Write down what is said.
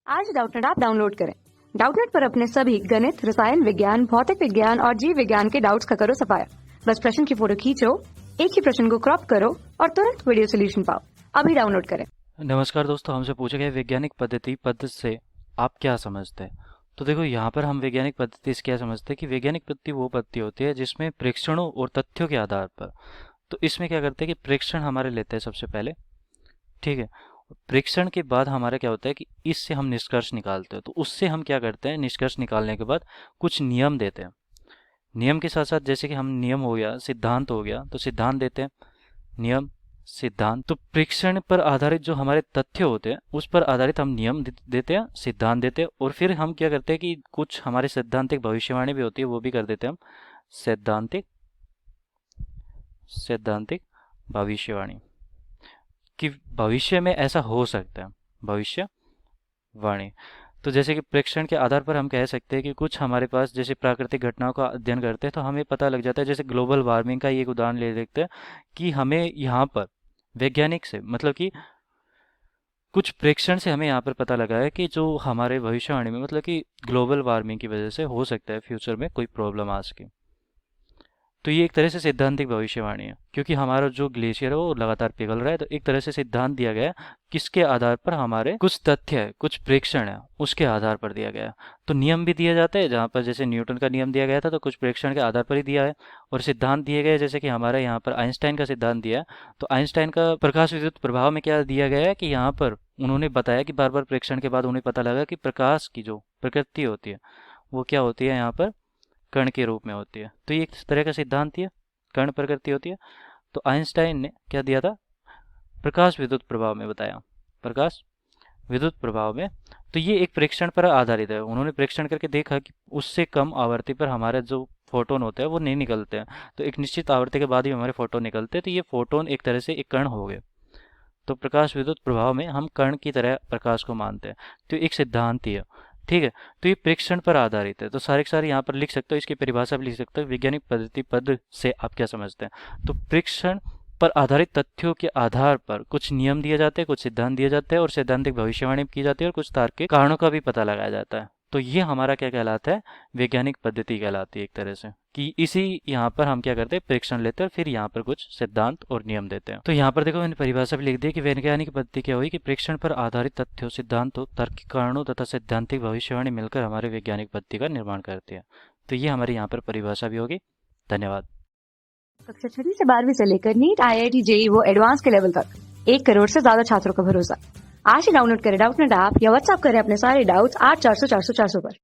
आज Doubtnut app download करें। Doubtnut पर अपने सभी गणित, रसायन विज्ञान, भौतिक विज्ञान और जीव विज्ञान के डाउट्स का करो सफाया। बस प्रश्न की फोटो खींचो, एक ही प्रश्न को क्रॉप करो और तुरंत वीडियो सोल्यूशन पाओ। अभी डाउनलोड करें। नमस्कार दोस्तों, हमसे पूछा गया वैज्ञानिक पद्धति से आप क्या समझते हैं। तो देखो, यहाँ पर हम वैज्ञानिक पद्धति से क्या समझते हैं कि वैज्ञानिक पद्धति वो पद्धति होती है जिसमें प्रेक्षणों और तथ्यों के आधार पर, तो इसमें क्या करते हैं कि प्रेक्षण हमारे लेते हैं सबसे पहले, ठीक है। प्रेक्षण के बाद हमारा क्या होता है कि इससे हम निष्कर्ष निकालते हैं। तो उससे हम क्या करते हैं, निष्कर्ष निकालने के बाद कुछ नियम देते हैं। नियम के साथ साथ जैसे कि हम नियम हो गया, सिद्धांत हो गया, तो सिद्धांत देते हैं, नियम, सिद्धांत। तो प्रेक्षण पर आधारित जो हमारे तथ्य होते हैं उस पर आधारित हम नियम देते हैं, सिद्धांत देते हैं, और फिर हम क्या करते हैं कि कुछ हमारे सैद्धांतिक भविष्यवाणी भी होती है, वो भी कर देते हैं हम सैद्धांतिक भविष्यवाणी कि भविष्य में ऐसा हो सकता है, भविष्यवाणी। तो जैसे कि प्रेक्षण के आधार पर हम कह सकते हैं कि कुछ हमारे पास जैसे प्राकृतिक घटनाओं का अध्ययन करते हैं तो हमें पता लग जाता है, जैसे ग्लोबल वार्मिंग का एक उदाहरण ले देखते हैं कि हमें यहाँ पर वैज्ञानिक से मतलब कि कुछ प्रेक्षण से हमें यहाँ पर पता लगा है कि जो हमारे भविष्यवाणी में मतलब कि ग्लोबल वार्मिंग की वजह से हो सकता है फ्यूचर में कोई प्रॉब्लम आ सके। तो ये एक तरह से सैद्धांतिक भविष्यवाणी है, क्योंकि हमारा जो ग्लेशियर है वो लगातार पिघल रहा है। तो एक तरह से सिद्धांत दिया गया है, किसके आधार पर, हमारे कुछ तथ्य है, कुछ प्रेक्षण है, उसके आधार पर दिया गया है। तो नियम भी दिया जाता है, जहाँ पर जैसे न्यूटन का नियम दिया गया था तो कुछ प्रेक्षण के आधार पर ही दिया है। और सिद्धांत दिए गए जैसे कि हमारे यहाँ पर आइंस्टाइन का सिद्धांत दिया है। तो आइंस्टाइन का प्रकाश विद्युत प्रभाव में क्या दिया गया है कि यहाँ पर उन्होंने बताया कि बार बार प्रेक्षण के बाद उन्हें पता लगा कि प्रकाश की जो प्रकृति होती है वो क्या होती है, यहाँ पर कण के रूप में होती है। तो ये एक तरह का सिद्धांत है, कण प्रकृति होती है। तो आइंस्टाइन ने क्या दिया था, प्रकाश विद्युत प्रभाव में बताया, प्रकाश विद्युत प्रभाव में। तो ये एक प्रेक्षण पर आधारित है। उन्होंने प्रेक्षण करके देखा कि उससे कम आवृत्ति पर हमारे जो फोटोन होते हैं वो नहीं निकलते हैं। तो एक निश्चित आवृत्ति के बाद ही हमारे फोटोन निकलते हैं। तो ये फोटोन एक तरह से एक कण हो गए। तो प्रकाश विद्युत प्रभाव में हम कण की तरह प्रकाश को मानते हैं। तो एक सिद्धांत ही है, ठीक है। तो ये प्रेक्षण पर आधारित है। तो सारे के सारे यहाँ पर लिख सकते हो, इसकी परिभाषा भी लिख सकते हो, वैज्ञानिक पद्धति पद से आप क्या समझते हैं। तो प्रेक्षण पर आधारित तथ्यों के आधार पर कुछ नियम दिए जाते हैं, कुछ सिद्धांत दिए जाते हैं, और सैद्धांतिक भविष्यवाणी की जाती है, और कुछ तार्किक कारणों का भी पता लगाया जाता है। तो ये हमारा क्या कहलाता है, वैज्ञानिक पद्धति कहलाती है एक तरह से, कि इसी यहाँ पर हम क्या करते हैं, प्रेक्षण लेते हैं और फिर यहाँ पर कुछ सिद्धांत और नियम देते हैं। तो यहाँ पर देखो मैंने परिभाषा भी लिख दी कि वैज्ञानिक पद्धति क्या हुई कि प्रेक्षण पर आधारित तथ्यों, सिद्धांतों, तार्किक कारणों तथा सैद्धांतिक भविष्यवाणी मिलकर हमारे वैज्ञानिक पद्धति का निर्माण करती है। तो ये हमारी यहाँ पर परिभाषा भी होगी। धन्यवाद। कक्षा 6 से 12वीं से लेकर नीट, IIT, JEE वो एडवांस के लेवल तक 1 करोड़ से ज्यादा छात्रों का भरोसा। आज ही डाउनलोड करें डाउटनेट ऐप या व्हाट्सएप करें अपने सारे डाउट्स 8400 400 400 पर।